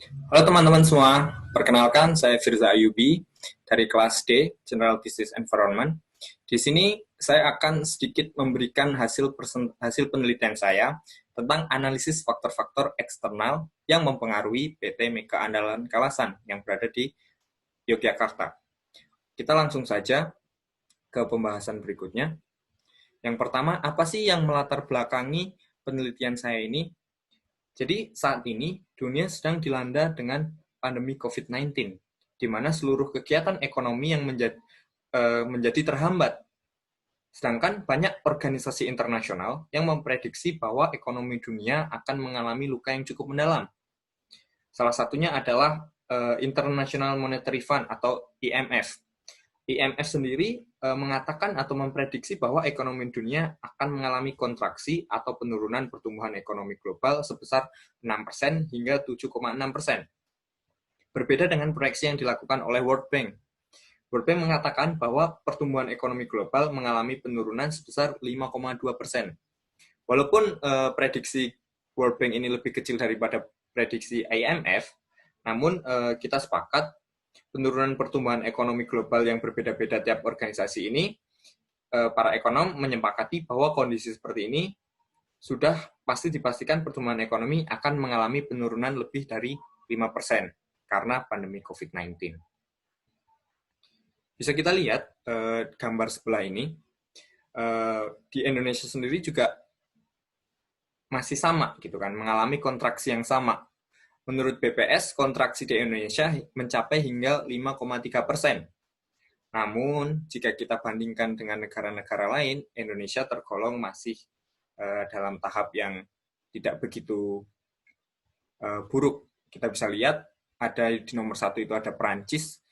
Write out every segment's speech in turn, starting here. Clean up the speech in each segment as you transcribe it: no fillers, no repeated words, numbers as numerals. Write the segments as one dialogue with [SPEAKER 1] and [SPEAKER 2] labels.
[SPEAKER 1] Halo teman-teman semua, perkenalkan saya Firza Ayubi dari kelas D, General Business Environment. Di sini saya akan sedikit memberikan hasil penelitian saya tentang analisis faktor-faktor eksternal yang mempengaruhi PT Mega Andalan Kalasan yang berada di Yogyakarta. Kita langsung saja ke pembahasan berikutnya. Yang pertama, apa sih yang melatar belakangi penelitian saya ini? Jadi saat ini dunia sedang dilanda dengan pandemi COVID-19, di mana seluruh kegiatan ekonomi yang menjadi terhambat. Sedangkan banyak organisasi internasional yang memprediksi bahwa ekonomi dunia akan mengalami luka yang cukup mendalam. Salah satunya adalah International Monetary Fund atau IMF. IMF sendiri mengatakan atau memprediksi bahwa ekonomi dunia akan mengalami kontraksi atau penurunan pertumbuhan ekonomi global sebesar 6% hingga 7,6%. Berbeda dengan proyeksi yang dilakukan oleh World Bank. World Bank mengatakan bahwa pertumbuhan ekonomi global mengalami penurunan sebesar 5,2%. Walaupun prediksi World Bank ini lebih kecil daripada prediksi IMF, namun kita sepakat penurunan pertumbuhan ekonomi global yang berbeda-beda tiap organisasi ini, para ekonom menyepakati bahwa kondisi seperti ini sudah pasti dipastikan pertumbuhan ekonomi akan mengalami penurunan lebih dari 5% karena pandemi COVID-19. Bisa kita lihat gambar sebelah ini, di Indonesia sendiri juga masih sama gitu kan, mengalami kontraksi yang sama. Menurut BPS, kontraksi di Indonesia mencapai hingga 5,3%. Namun, jika kita bandingkan dengan negara-negara lain, Indonesia tergolong masih dalam tahap yang tidak begitu buruk. Kita bisa lihat, ada di nomor 1 itu ada Perancis,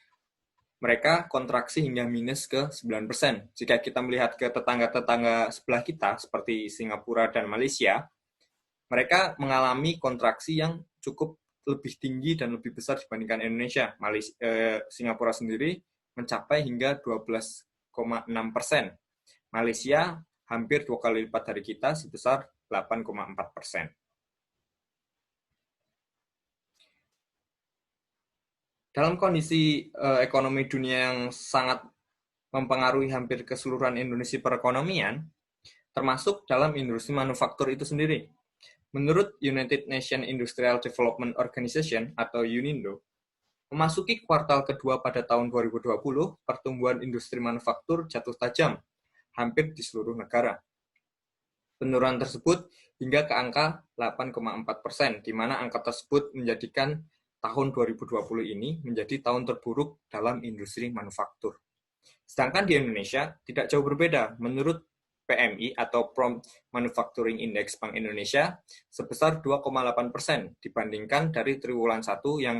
[SPEAKER 1] mereka kontraksi hingga minus ke 9%. Jika kita melihat ke tetangga-tetangga sebelah kita, seperti Singapura dan Malaysia, mereka mengalami kontraksi yang cukup lebih tinggi dan lebih besar dibandingkan Indonesia. Singapura sendiri mencapai hingga 12,6%. Malaysia hampir 2 kali lipat dari kita sebesar 8,4%. Dalam kondisi ekonomi dunia yang sangat mempengaruhi hampir keseluruhan industri perekonomian, termasuk dalam industri manufaktur itu sendiri. Menurut United Nations Industrial Development Organization atau UNINDO, memasuki kuartal kedua pada tahun 2020, pertumbuhan industri manufaktur jatuh tajam, hampir di seluruh negara. Penurunan tersebut hingga ke angka 8,4%, di mana angka tersebut menjadikan tahun 2020 ini menjadi tahun terburuk dalam industri manufaktur. Sedangkan di Indonesia tidak jauh berbeda. Menurut PMI atau Prompt Manufacturing Index Bank Indonesia sebesar 2,8% dibandingkan dari triwulan 1 yang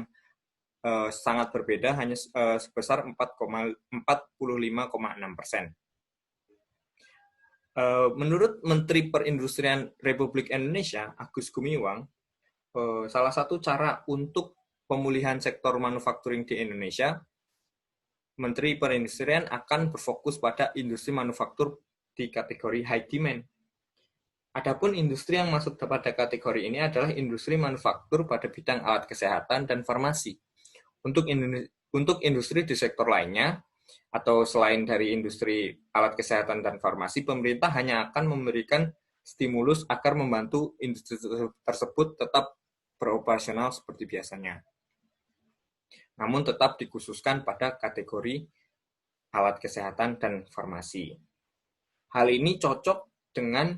[SPEAKER 1] sangat berbeda hanya sebesar 45,6%. Menurut Menteri Perindustrian Republik Indonesia Agus Gumiwang, salah satu cara untuk pemulihan sektor manufacturing di Indonesia, Menteri Perindustrian akan berfokus pada industri manufaktur di kategori high demand. Adapun industri yang masuk pada kategori ini adalah industri manufaktur pada bidang alat kesehatan dan farmasi. Untuk industri di sektor lainnya, atau selain dari industri alat kesehatan dan farmasi, pemerintah hanya akan memberikan stimulus agar membantu industri tersebut tetap beroperasional seperti biasanya. Namun tetap dikhususkan pada kategori alat kesehatan dan farmasi. Hal ini cocok dengan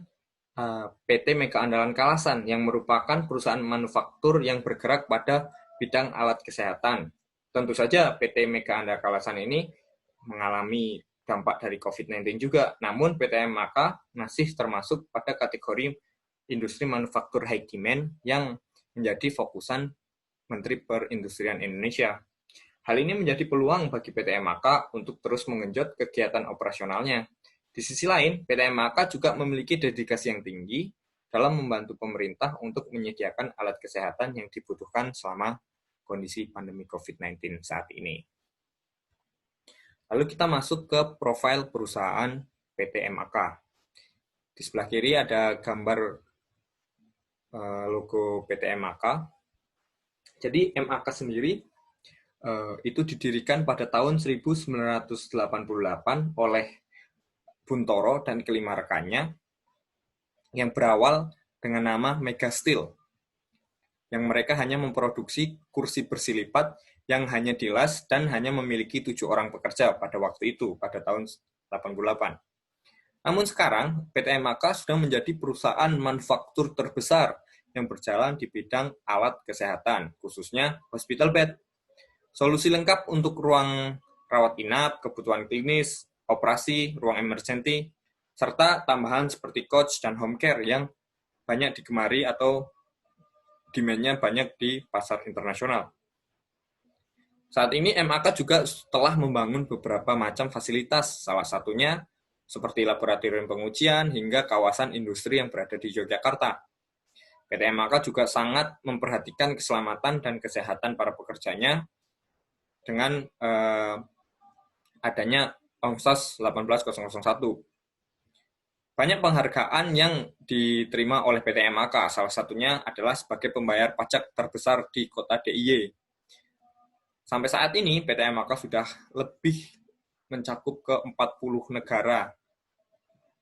[SPEAKER 1] PT Mega Andalan Kalasan yang merupakan perusahaan manufaktur yang bergerak pada bidang alat kesehatan. Tentu saja PT Mega Andalan Kalasan ini mengalami dampak dari COVID-19 juga, namun PT MAK masih termasuk pada kategori industri manufaktur high demand yang menjadi fokusan Menteri Perindustrian Indonesia. Hal ini menjadi peluang bagi PT MAK untuk terus mengenjot kegiatan operasionalnya. Di sisi lain, PT MAK juga memiliki dedikasi yang tinggi dalam membantu pemerintah untuk menyediakan alat kesehatan yang dibutuhkan selama kondisi pandemi COVID-19 saat ini. Lalu kita masuk ke profil perusahaan PT MAK. Di sebelah kiri ada gambar logo PT MAK. Jadi MAK sendiri itu didirikan pada tahun 1988 oleh Buntoro dan kelima rekannya yang berawal dengan nama Mega Steel, yang mereka hanya memproduksi kursi bersih lipat yang hanya dilas dan hanya memiliki 7 orang pekerja pada waktu itu, pada tahun 88. Namun sekarang, PT MAK sudah menjadi perusahaan manufaktur terbesar yang berjalan di bidang alat kesehatan, khususnya hospital bed. Solusi lengkap untuk ruang rawat inap, kebutuhan klinis, operasi, ruang emergency, serta tambahan seperti couch dan home care yang banyak digemari atau demand-nya banyak di pasar internasional. Saat ini MAK juga telah membangun beberapa macam fasilitas, salah satunya seperti laboratorium pengujian hingga kawasan industri yang berada di Yogyakarta. PT MAK juga sangat memperhatikan keselamatan dan kesehatan para pekerjanya dengan adanya ONGSAS 18001. Banyak penghargaan yang diterima oleh PT MAK, salah satunya adalah sebagai pembayar pajak terbesar di kota DIY. Sampai saat ini, PT MAK sudah lebih mencakup ke 40 negara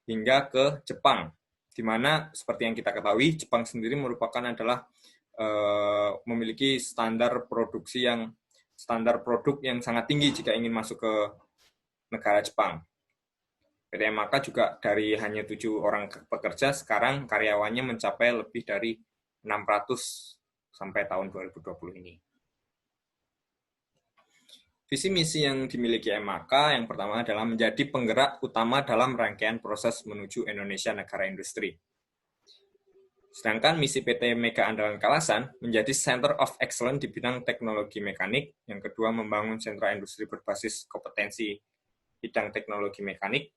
[SPEAKER 1] hingga ke Jepang, di mana seperti yang kita ketahui, Jepang sendiri merupakan adalah memiliki standar produk yang sangat tinggi jika ingin masuk ke negara Jepang. PT MAK juga dari hanya 7 orang pekerja, sekarang karyawannya mencapai lebih dari 600 sampai tahun 2020 ini. Visi misi yang dimiliki MAK yang pertama adalah menjadi penggerak utama dalam rangkaian proses menuju Indonesia negara industri. Sedangkan misi PT Mega Andalan Kalasan menjadi Center of Excellence di bidang teknologi mekanik. Yang kedua, membangun sentra industri berbasis kompetensi bidang teknologi mekanik.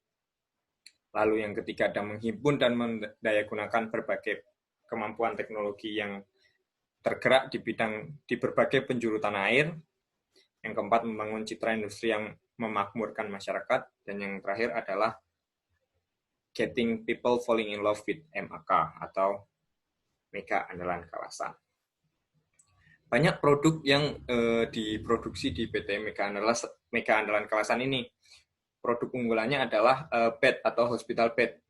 [SPEAKER 1] Lalu yang ketiga ada menghimpun dan mendayagunakan berbagai kemampuan teknologi yang tergerak di berbagai penjuru tanah air. Yang keempat, membangun citra industri yang memakmurkan masyarakat. Dan yang terakhir adalah getting people falling in love with MAK atau Mega Andalan Kalasan. Banyak produk yang diproduksi di PT Mega Andalan Kalasan ini. Produk unggulannya adalah bed atau hospital bed.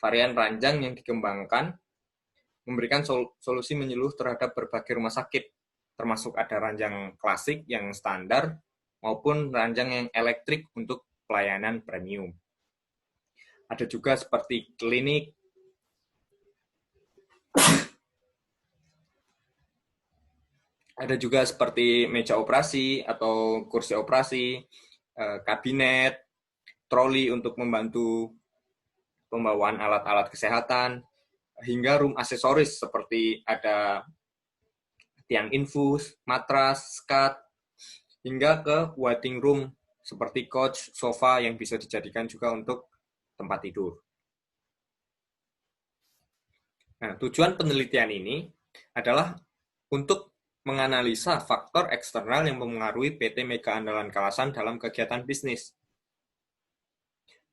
[SPEAKER 1] Varian ranjang yang dikembangkan memberikan solusi menyeluruh terhadap berbagai rumah sakit, termasuk ada ranjang klasik yang standar maupun ranjang yang elektrik untuk pelayanan premium. Ada juga seperti klinik, ada juga seperti meja operasi atau kursi operasi, kabinet, troli untuk membantu pembawaan alat-alat kesehatan, hingga room aksesoris seperti ada tiang infus, matras, skat, hingga ke waiting room seperti couch, sofa yang bisa dijadikan juga untuk tempat tidur. Nah, tujuan penelitian ini adalah untuk menganalisa faktor eksternal yang mempengaruhi PT Mega Andalan Kalasan dalam kegiatan bisnis.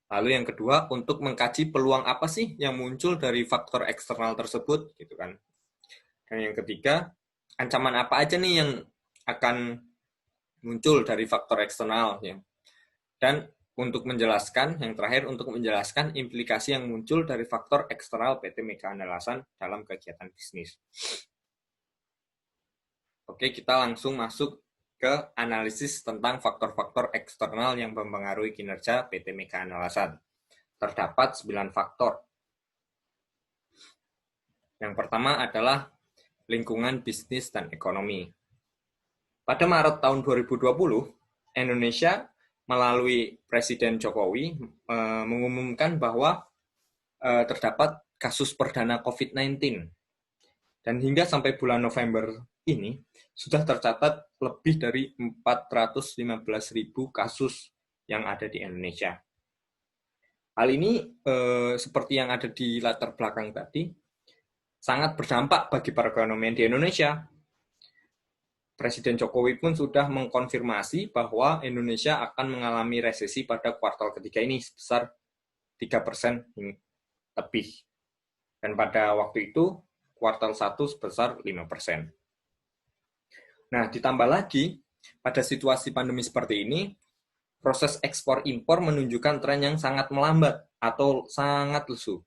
[SPEAKER 1] Lalu yang kedua, untuk mengkaji peluang apa sih yang muncul dari faktor eksternal tersebut, gitu kan. Dan yang ketiga, ancaman apa aja nih yang akan muncul dari faktor eksternal ya. Dan untuk menjelaskan, yang terakhir untuk menjelaskan implikasi yang muncul dari faktor eksternal PT Mega Andalasan dalam kegiatan bisnis. Oke, kita langsung masuk ke analisis tentang faktor-faktor eksternal yang mempengaruhi kinerja PT Mega Andalasan. Terdapat 9 faktor. Yang pertama adalah lingkungan bisnis dan ekonomi. Pada Maret tahun 2020, Indonesia melalui Presiden Jokowi mengumumkan bahwa terdapat kasus perdana COVID-19. Dan hingga sampai bulan November ini, sudah tercatat lebih dari 415.000 kasus yang ada di Indonesia. Hal ini, seperti yang ada di latar belakang tadi, sangat berdampak bagi perekonomian di Indonesia. Presiden Jokowi pun sudah mengkonfirmasi bahwa Indonesia akan mengalami resesi pada kuartal ketiga ini sebesar 3% lebih. Dan pada waktu itu, kuartal 1 sebesar 5%. Nah, ditambah lagi, pada situasi pandemi seperti ini, proses ekspor-impor menunjukkan tren yang sangat melambat atau sangat lesu.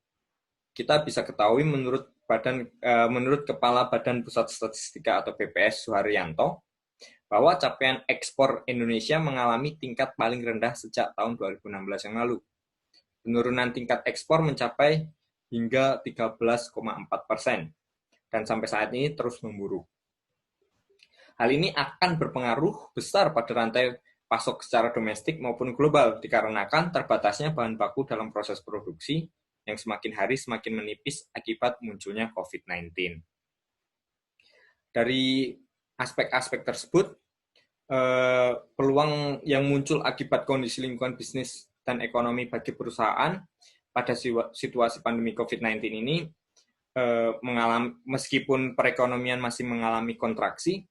[SPEAKER 1] Kita bisa ketahui menurut Kepala Badan Pusat Statistika atau BPS Suharyanto, bahwa capaian ekspor Indonesia mengalami tingkat paling rendah sejak tahun 2016 yang lalu. Penurunan tingkat ekspor mencapai hingga 13,4%, dan sampai saat ini terus memburuk. Hal ini akan berpengaruh besar pada rantai pasok secara domestik maupun global, dikarenakan terbatasnya bahan baku dalam proses produksi yang semakin hari semakin menipis akibat munculnya COVID-19. Dari aspek-aspek tersebut, peluang yang muncul akibat kondisi lingkungan bisnis dan ekonomi bagi perusahaan pada situasi pandemi COVID-19 ini, meskipun perekonomian masih mengalami kontraksi,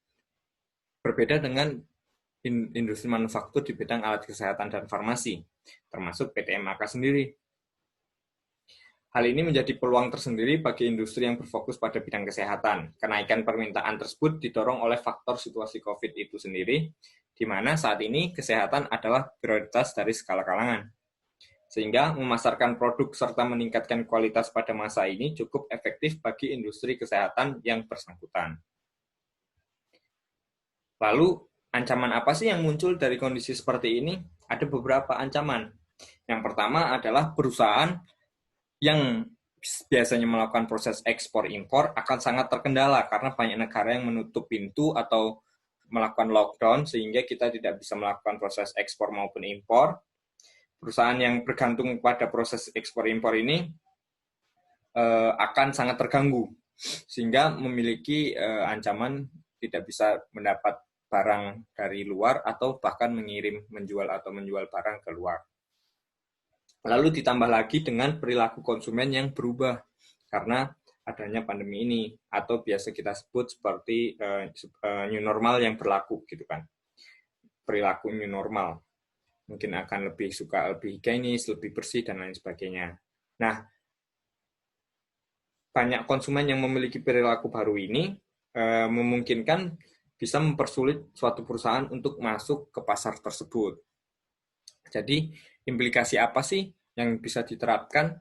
[SPEAKER 1] berbeda dengan industri manufaktur di bidang alat kesehatan dan farmasi, termasuk PT MAK sendiri. Hal ini menjadi peluang tersendiri bagi industri yang berfokus pada bidang kesehatan. Kenaikan permintaan tersebut didorong oleh faktor situasi COVID itu sendiri, di mana saat ini kesehatan adalah prioritas dari segala kalangan. Sehingga memasarkan produk serta meningkatkan kualitas pada masa ini cukup efektif bagi industri kesehatan yang bersangkutan. Lalu, ancaman apa sih yang muncul dari kondisi seperti ini? Ada beberapa ancaman. Yang pertama adalah perusahaan yang biasanya melakukan proses ekspor-impor akan sangat terkendala karena banyak negara yang menutup pintu atau melakukan lockdown sehingga kita tidak bisa melakukan proses ekspor maupun impor. Perusahaan yang bergantung pada proses ekspor-impor ini akan sangat terganggu sehingga memiliki ancaman tidak bisa mendapat barang dari luar atau bahkan menjual barang ke luar. Lalu ditambah lagi dengan perilaku konsumen yang berubah karena adanya pandemi ini, atau biasa kita sebut seperti new normal yang berlaku gitu kan. Perilaku new normal. Mungkin akan lebih suka lebih higienis, lebih bersih dan lain sebagainya. Nah, banyak konsumen yang memiliki perilaku baru ini memungkinkan bisa mempersulit suatu perusahaan untuk masuk ke pasar tersebut. Jadi, implikasi apa sih yang bisa diterapkan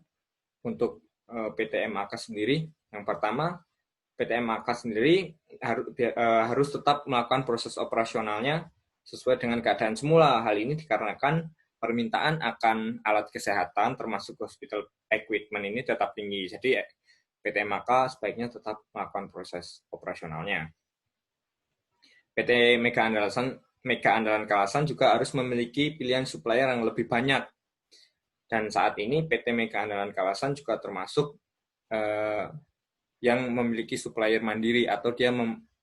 [SPEAKER 1] untuk PT MAK sendiri? Yang pertama, PT MAK sendiri harus tetap melakukan proses operasionalnya sesuai dengan keadaan semula. Hal ini dikarenakan permintaan akan alat kesehatan termasuk hospital equipment ini tetap tinggi. Jadi, PT MAK sebaiknya tetap melakukan proses operasionalnya. PT Mega Andalan Kalasan juga harus memiliki pilihan supplier yang lebih banyak. Dan saat ini PT Mega Andalan Kalasan juga termasuk yang memiliki supplier mandiri atau dia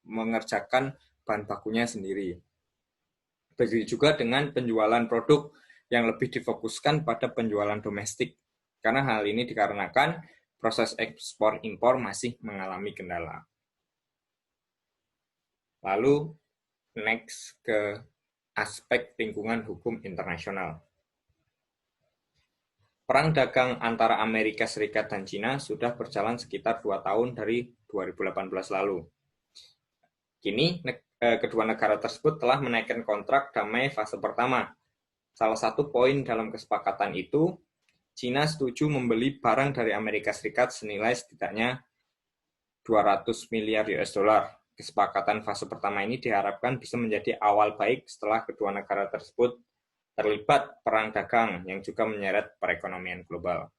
[SPEAKER 1] mengerjakan bahan bakunya sendiri. Begitu juga dengan penjualan produk yang lebih difokuskan pada penjualan domestik. Karena hal ini dikarenakan proses ekspor-impor masih mengalami kendala. Lalu, next ke aspek lingkungan hukum internasional. Perang dagang antara Amerika Serikat dan China sudah berjalan sekitar 2 tahun dari 2018 lalu. Kini, kedua negara tersebut telah menaikkan kontrak damai fase pertama. Salah satu poin dalam kesepakatan itu, China setuju membeli barang dari Amerika Serikat senilai setidaknya 200 miliar US dollar. Kesepakatan fase pertama ini diharapkan bisa menjadi awal baik setelah kedua negara tersebut terlibat perang dagang yang juga menyeret perekonomian global.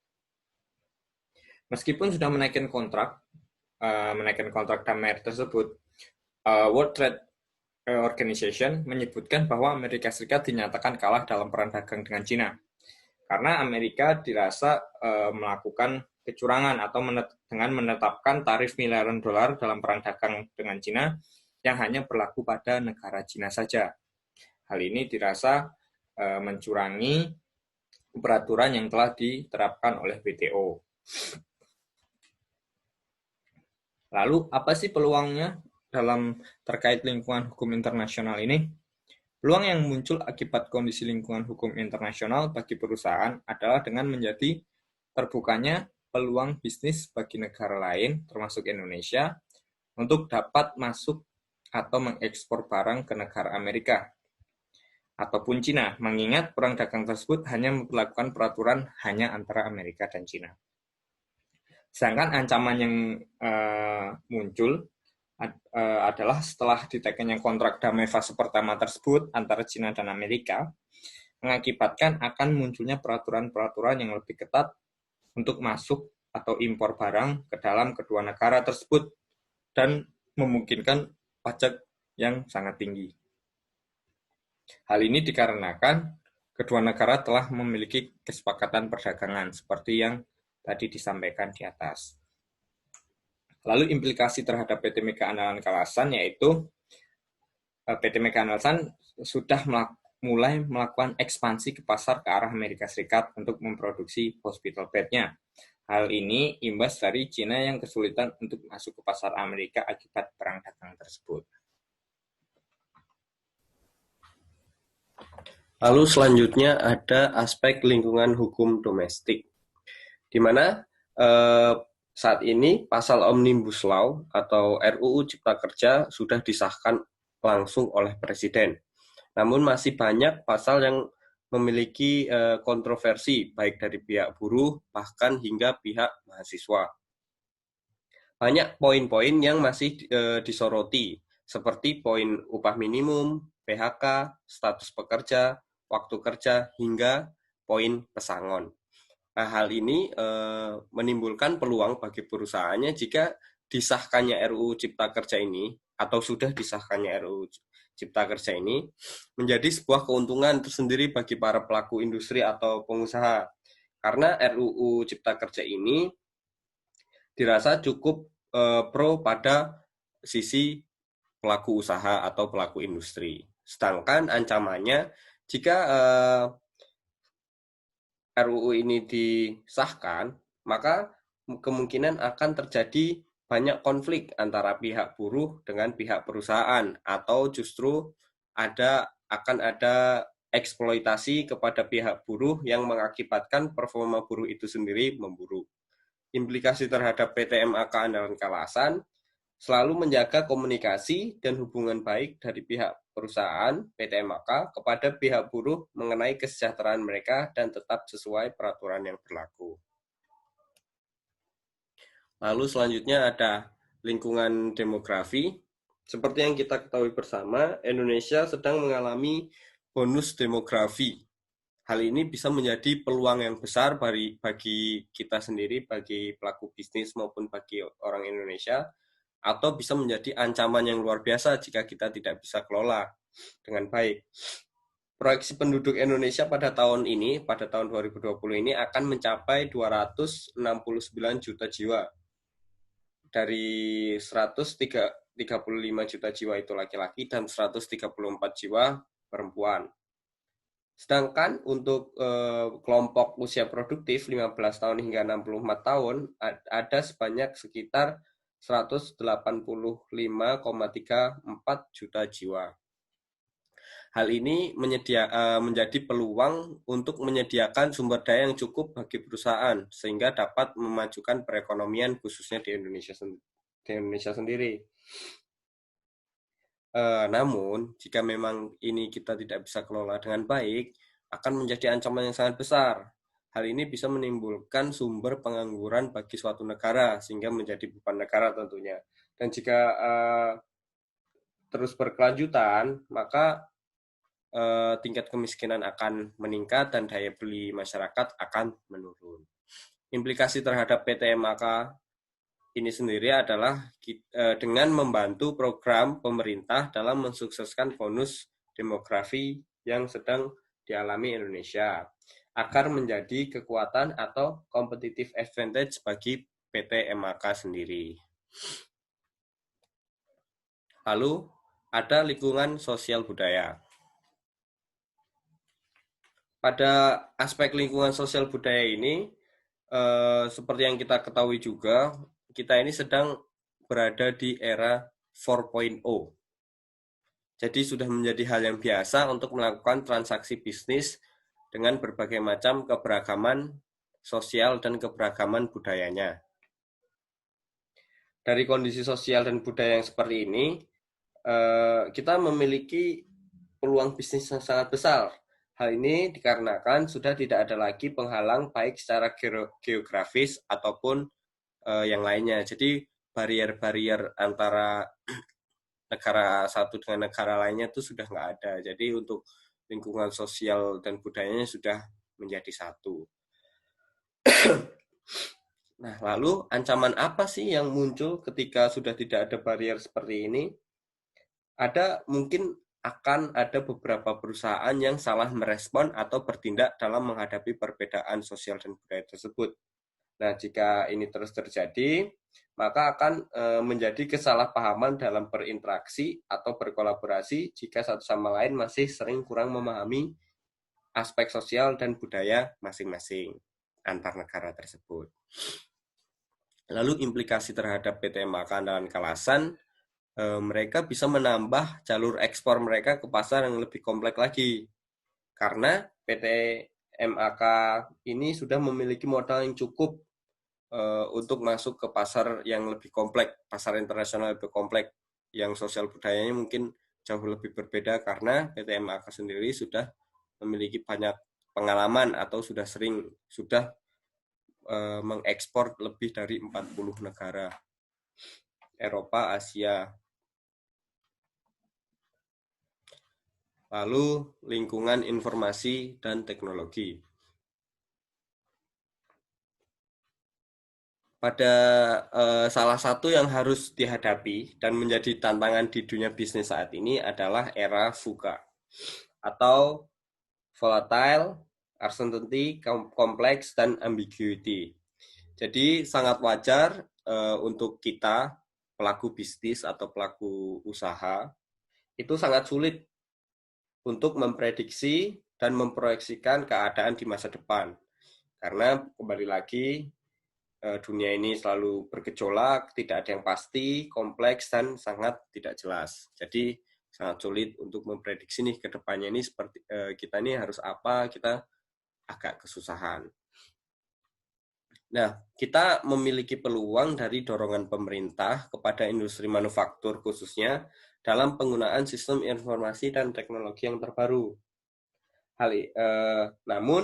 [SPEAKER 1] Meskipun sudah menaikkan kontrak damai tersebut, World Trade Organization menyebutkan bahwa Amerika Serikat dinyatakan kalah dalam perang dagang dengan China karena Amerika dirasa melakukan kecurangan atau dengan menetapkan tarif miliaran dolar dalam perang dagang dengan China yang hanya berlaku pada negara China saja. Hal ini dirasa mencurangi peraturan yang telah diterapkan oleh WTO. Lalu, apa sih peluangnya dalam terkait lingkungan hukum internasional ini? Peluang yang muncul akibat kondisi lingkungan hukum internasional bagi perusahaan adalah dengan menjadi terbukanya peluang bisnis bagi negara lain, termasuk Indonesia, untuk dapat masuk atau mengekspor barang ke negara Amerika ataupun Cina, mengingat perang dagang tersebut hanya memperlakukan peraturan hanya antara Amerika dan Cina. Sedangkan ancaman yang muncul adalah setelah ditekannya kontrak damai fase pertama tersebut antara Cina dan Amerika, mengakibatkan akan munculnya peraturan-peraturan yang lebih ketat untuk masuk atau impor barang ke dalam kedua negara tersebut dan memungkinkan pajak yang sangat tinggi. Hal ini dikarenakan kedua negara telah memiliki kesepakatan perdagangan seperti yang tadi disampaikan di atas. Lalu implikasi terhadap PT Mega Andalan Kalasan yaitu PT Mega Andalan sudah mulai melakukan ekspansi ke pasar ke arah Amerika Serikat untuk memproduksi hospital bed-nya. Hal ini imbas dari Cina yang kesulitan untuk masuk ke pasar Amerika akibat perang dagang tersebut.
[SPEAKER 2] Lalu selanjutnya ada aspek lingkungan hukum domestik, di mana saat ini pasal Omnibus Law atau RUU Cipta Kerja sudah disahkan langsung oleh Presiden. Namun masih banyak pasal yang memiliki kontroversi baik dari pihak buruh bahkan hingga pihak mahasiswa. Banyak poin-poin yang masih disoroti seperti poin upah minimum, PHK, status pekerja, waktu kerja, hingga poin pesangon. Nah, hal ini menimbulkan peluang bagi perusahaannya jika disahkannya RUU Cipta Kerja ini atau sudah disahkannya RUU Cipta Kerja ini menjadi sebuah keuntungan tersendiri bagi para pelaku industri atau pengusaha. Karena RUU Cipta Kerja ini dirasa cukup pro pada sisi pelaku usaha atau pelaku industri. Sedangkan ancamannya jika RUU ini disahkan, maka kemungkinan akan terjadi banyak konflik antara pihak buruh dengan pihak perusahaan atau justru akan ada eksploitasi kepada pihak buruh yang mengakibatkan performa buruh itu sendiri memburuk. Implikasi terhadap PT MAK Andalan Kalasan selalu menjaga komunikasi dan hubungan baik dari pihak perusahaan PT MAK kepada pihak buruh mengenai kesejahteraan mereka dan tetap sesuai peraturan yang berlaku. Lalu selanjutnya ada lingkungan demografi. Seperti yang kita ketahui bersama, Indonesia sedang mengalami bonus demografi. Hal ini bisa menjadi peluang yang besar bagi kita sendiri, bagi pelaku bisnis maupun bagi orang Indonesia, atau bisa menjadi ancaman yang luar biasa jika kita tidak bisa kelola dengan baik. Proyeksi penduduk Indonesia pada tahun 2020 ini akan mencapai 269 juta jiwa. Dari 135 juta jiwa itu laki-laki dan 134 jiwa perempuan. Sedangkan untuk kelompok usia produktif 15 tahun hingga 64 tahun ada sebanyak sekitar 185,34 juta jiwa. Hal ini menjadi peluang untuk menyediakan sumber daya yang cukup bagi perusahaan sehingga dapat memajukan perekonomian khususnya di Indonesia sendiri. Namun, jika memang ini kita tidak bisa kelola dengan baik, akan menjadi ancaman yang sangat besar. Hal ini bisa menimbulkan sumber pengangguran bagi suatu negara, sehingga menjadi beban negara tentunya. Dan jika terus berkelanjutan, maka tingkat kemiskinan akan meningkat dan daya beli masyarakat akan menurun. Implikasi terhadap PT MAK ini sendiri adalah dengan membantu program pemerintah dalam mensukseskan bonus demografi yang sedang dialami Indonesia agar menjadi kekuatan atau competitive advantage bagi PT MAK sendiri. Lalu ada lingkungan sosial budaya. Pada aspek lingkungan sosial budaya ini, seperti yang kita ketahui juga, kita ini sedang berada di era 4.0. Jadi sudah menjadi hal yang biasa untuk melakukan transaksi bisnis dengan berbagai macam keberagaman sosial dan keberagaman budayanya. Dari kondisi sosial dan budaya yang seperti ini, kita memiliki peluang bisnis yang sangat besar. Hal ini dikarenakan sudah tidak ada lagi penghalang baik secara geografis ataupun yang lainnya. Jadi barier-barier antara negara satu dengan negara lainnya itu sudah nggak ada. Jadi untuk lingkungan sosial dan budayanya sudah menjadi satu. Nah, lalu ancaman apa sih yang muncul ketika sudah tidak ada barier seperti ini? Mungkin akan ada beberapa perusahaan yang salah merespon atau bertindak dalam menghadapi perbedaan sosial dan budaya tersebut. Nah, jika ini terus terjadi, maka akan menjadi kesalahpahaman dalam berinteraksi atau berkolaborasi jika satu sama lain masih sering kurang memahami aspek sosial dan budaya masing-masing antar negara tersebut. Lalu implikasi terhadap PT MAK Andalan Kalasan, mereka bisa menambah jalur ekspor mereka ke pasar yang lebih kompleks lagi. Karena PT MAK ini sudah memiliki modal yang cukup untuk masuk ke pasar yang lebih kompleks, pasar internasional lebih kompleks, yang sosial budayanya mungkin jauh lebih berbeda karena PT MAK sendiri sudah memiliki banyak pengalaman atau sudah mengekspor lebih dari 40 negara Eropa, Asia. Lalu lingkungan informasi dan teknologi. Pada salah satu yang harus dihadapi dan menjadi tantangan di dunia bisnis saat ini adalah era VUCA atau volatile, uncertainty, complex, dan ambiguity. Jadi sangat wajar untuk kita pelaku bisnis atau pelaku usaha itu sangat sulit untuk memprediksi dan memproyeksikan keadaan di masa depan. Karena kembali lagi dunia ini selalu bergejolak, tidak ada yang pasti, kompleks, dan sangat tidak jelas. Jadi sangat sulit untuk memprediksi nih ke depannya ini seperti kita ini harus apa, kita agak kesusahan. Nah, kita memiliki peluang dari dorongan pemerintah kepada industri manufaktur khususnya dalam penggunaan sistem informasi dan teknologi yang terbaru. Namun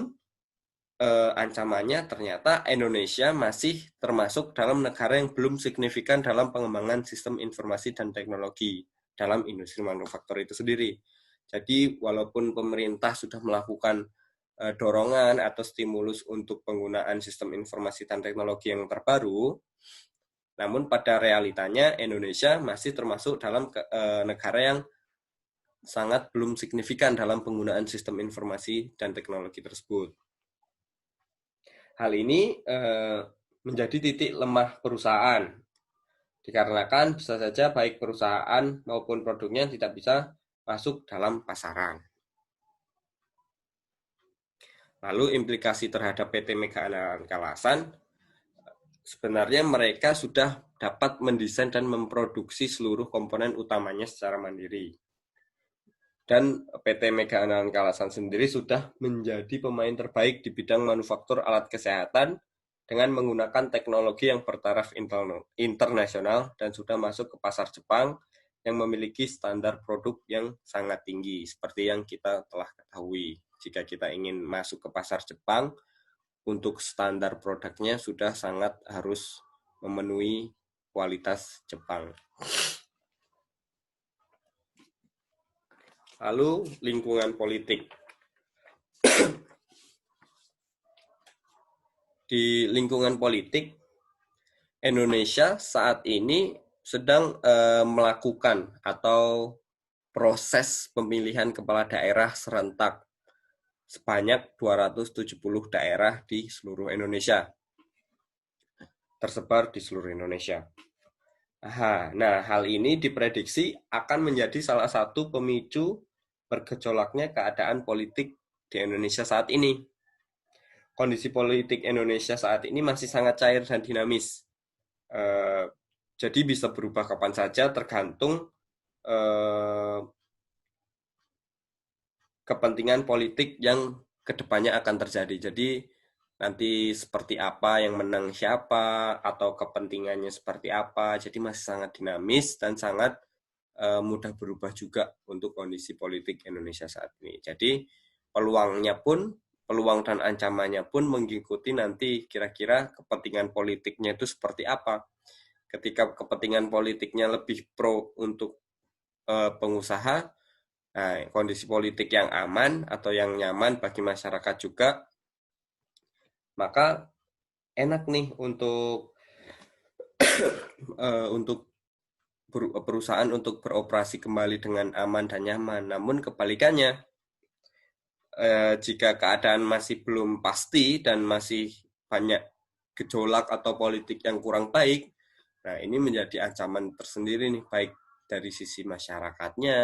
[SPEAKER 2] ancamannya ternyata Indonesia masih termasuk dalam negara yang belum signifikan dalam pengembangan sistem informasi dan teknologi dalam industri manufaktur itu sendiri. Jadi walaupun pemerintah sudah melakukan dorongan atau stimulus untuk penggunaan sistem informasi dan teknologi yang terbaru, namun pada realitanya Indonesia masih termasuk dalam negara yang sangat belum signifikan dalam penggunaan sistem informasi dan teknologi tersebut. Hal ini menjadi titik lemah perusahaan, dikarenakan bisa saja baik perusahaan maupun produknya tidak bisa masuk dalam pasaran. Lalu implikasi terhadap PT Mega Andalan Kalasan, sebenarnya mereka sudah dapat mendesain dan memproduksi seluruh komponen utamanya secara mandiri. Dan PT Mega Andalan Kalasan sendiri sudah menjadi pemain terbaik di bidang manufaktur alat kesehatan dengan menggunakan teknologi yang bertaraf internasional dan sudah masuk ke pasar Jepang yang memiliki standar produk yang sangat tinggi. Seperti yang kita telah ketahui, jika kita ingin masuk ke pasar Jepang, untuk standar produknya sudah sangat harus memenuhi kualitas Jepang. Lalu lingkungan politik. Di lingkungan politik, Indonesia saat ini sedang melakukan atau proses pemilihan kepala daerah serentak sebanyak 270 daerah di seluruh Indonesia. Tersebar di seluruh Indonesia. Nah, hal ini diprediksi akan menjadi salah satu pemicu bergejolaknya keadaan politik di Indonesia saat ini. Kondisi politik Indonesia saat ini masih sangat cair dan dinamis. Jadi bisa berubah kapan saja tergantung kepentingan politik yang kedepannya akan terjadi. Jadi nanti seperti apa, yang menang siapa, atau kepentingannya seperti apa. Jadi masih sangat dinamis dan sangat mudah berubah juga untuk kondisi politik Indonesia saat ini. Jadi peluang dan ancamannya pun mengikuti nanti kira-kira kepentingan politiknya itu seperti apa. Ketika kepentingan politiknya lebih pro untuk pengusaha, nah, kondisi politik yang aman atau yang nyaman bagi masyarakat juga, maka enak nih untuk perusahaan untuk beroperasi kembali dengan aman dan nyaman. Namun kebalikannya, jika keadaan masih belum pasti dan masih banyak gejolak atau politik yang kurang baik, nah ini menjadi ancaman tersendiri nih, baik dari sisi masyarakatnya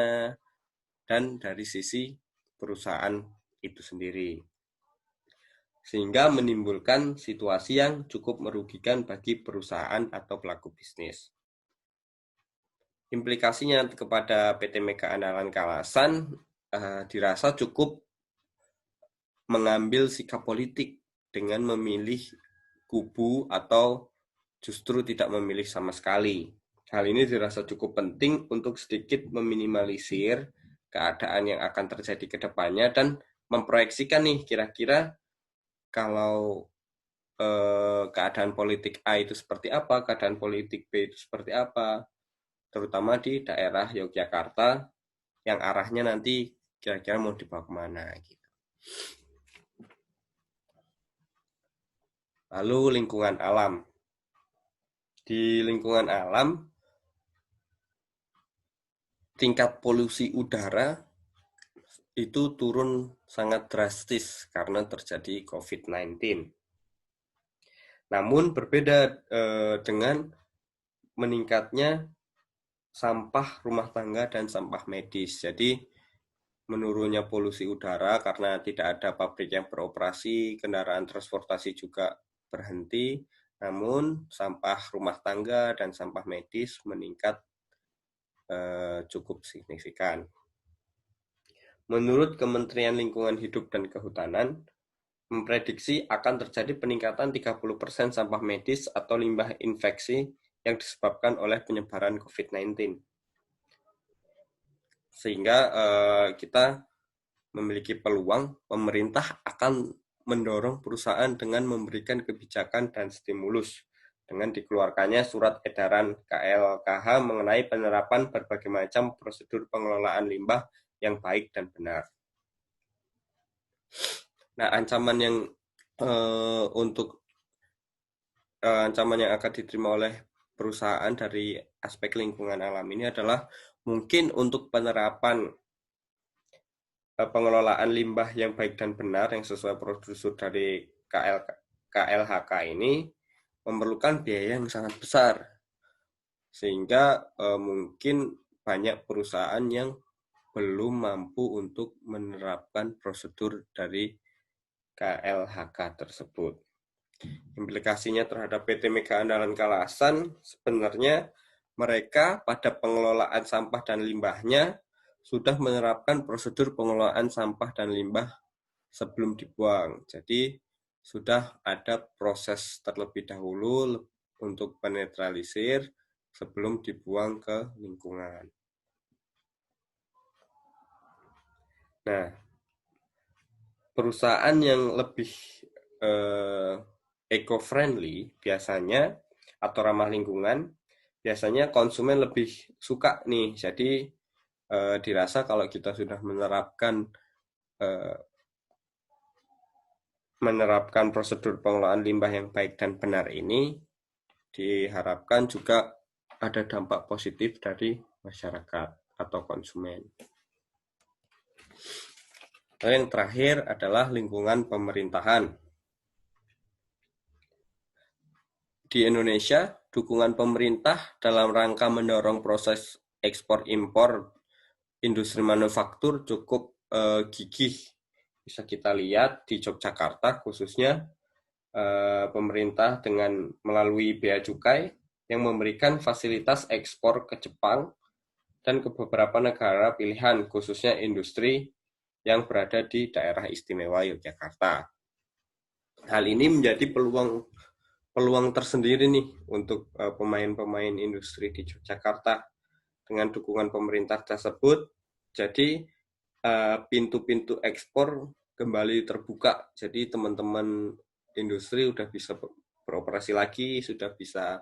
[SPEAKER 2] dan dari sisi perusahaan itu sendiri. Sehingga menimbulkan situasi yang cukup merugikan bagi perusahaan atau pelaku bisnis. Implikasinya kepada PT Mega Andalan Kalasan dirasa cukup mengambil sikap politik dengan memilih kubu atau justru tidak memilih sama sekali. Hal ini dirasa cukup penting untuk sedikit meminimalisir keadaan yang akan terjadi ke depannya dan memproyeksikan nih kira-kira kalau keadaan politik A itu seperti apa, keadaan politik B itu seperti apa, terutama di daerah Yogyakarta yang arahnya nanti kira-kira mau dibawa kemana gitu. Lalu lingkungan alam. Di lingkungan alam, tingkat polusi udara itu turun sangat drastis karena terjadi COVID-19. Namun berbeda dengan meningkatnya sampah rumah tangga dan sampah medis. Jadi menurunnya polusi udara karena tidak ada pabrik yang beroperasi, kendaraan transportasi juga berhenti, namun sampah rumah tangga dan sampah medis meningkat cukup signifikan. Menurut Kementerian Lingkungan Hidup dan Kehutanan, memprediksi akan terjadi peningkatan 30% sampah medis atau limbah infeksi yang disebabkan oleh penyebaran COVID-19. Sehingga kita memiliki peluang pemerintah akan mendorong perusahaan dengan memberikan kebijakan dan stimulus dengan dikeluarkannya surat edaran KLKH mengenai penerapan berbagai macam prosedur pengelolaan limbah yang baik dan benar. Nah, ancaman yang ancaman yang akan diterima oleh perusahaan dari aspek lingkungan alam ini adalah mungkin untuk penerapan pengelolaan limbah yang baik dan benar yang sesuai prosedur dari KLHK ini memerlukan biaya yang sangat besar, sehingga mungkin banyak perusahaan yang belum mampu untuk menerapkan prosedur dari KLHK tersebut. Implikasinya terhadap PT Mega Andalan Kalasan, sebenarnya mereka pada pengelolaan sampah dan limbahnya sudah menerapkan prosedur pengelolaan sampah dan limbah sebelum dibuang. Jadi sudah ada proses terlebih dahulu untuk penetralisir sebelum dibuang ke lingkungan. Nah, perusahaan yang lebih eco-friendly biasanya atau ramah lingkungan, biasanya konsumen lebih suka nih. Jadi dirasa kalau kita sudah menerapkan prosedur pengelolaan limbah yang baik dan benar ini, diharapkan juga ada dampak positif dari masyarakat atau konsumen. Lalu yang terakhir adalah lingkungan pemerintahan. Di Indonesia, dukungan pemerintah dalam rangka mendorong proses ekspor-impor industri manufaktur cukup gigih. Bisa kita lihat di Yogyakarta khususnya, pemerintah dengan melalui bea cukai yang memberikan fasilitas ekspor ke Jepang dan ke beberapa negara pilihan, khususnya industri yang berada di daerah istimewa Yogyakarta. Hal ini menjadi peluang tersendiri nih untuk pemain-pemain industri di Yogyakarta, dengan dukungan pemerintah tersebut, jadi pintu-pintu ekspor kembali terbuka. Jadi teman-teman industri sudah bisa beroperasi lagi, sudah bisa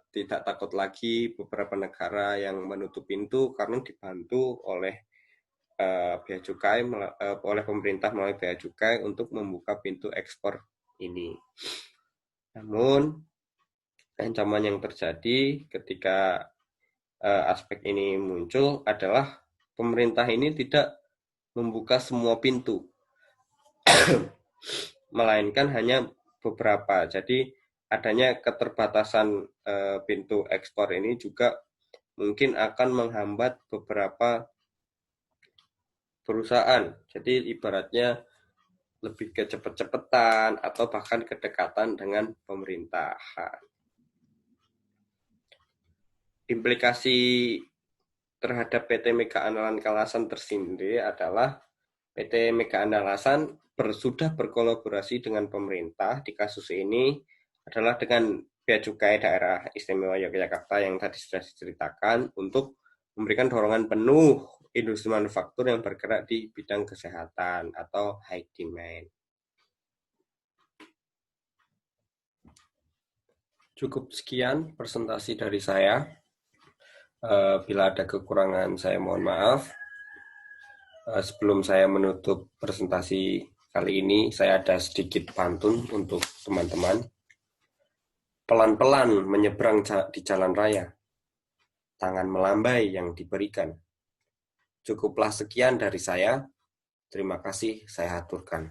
[SPEAKER 2] tidak takut lagi beberapa negara yang menutup pintu karena dibantu oleh bea cukai, oleh pemerintah melalui bea cukai untuk membuka pintu ekspor ini. Namun ancaman yang terjadi ketika aspek ini muncul adalah pemerintah ini tidak membuka semua pintu, melainkan hanya beberapa. Jadi adanya keterbatasan pintu ekspor ini juga mungkin akan menghambat beberapa perusahaan. Jadi ibaratnya lebih ke cepet-cepetan atau bahkan kedekatan dengan pemerintahan. Implikasi terhadap PT Mega Andalan Kalasan tersendiri adalah PT Mega Andalan sudah berkolaborasi dengan pemerintah di kasus ini adalah dengan Bea Cukai Daerah Istimewa Yogyakarta yang tadi sudah diceritakan untuk memberikan dorongan penuh industri manufaktur yang bergerak di bidang kesehatan atau high demand. Cukup sekian presentasi dari saya. Bila ada kekurangan saya mohon maaf. Sebelum saya menutup presentasi kali ini, saya ada sedikit pantun untuk teman-teman. Pelan-pelan menyeberang di jalan raya, tangan melambai yang diberikan. Cukuplah sekian dari saya. Terima kasih, saya aturkan.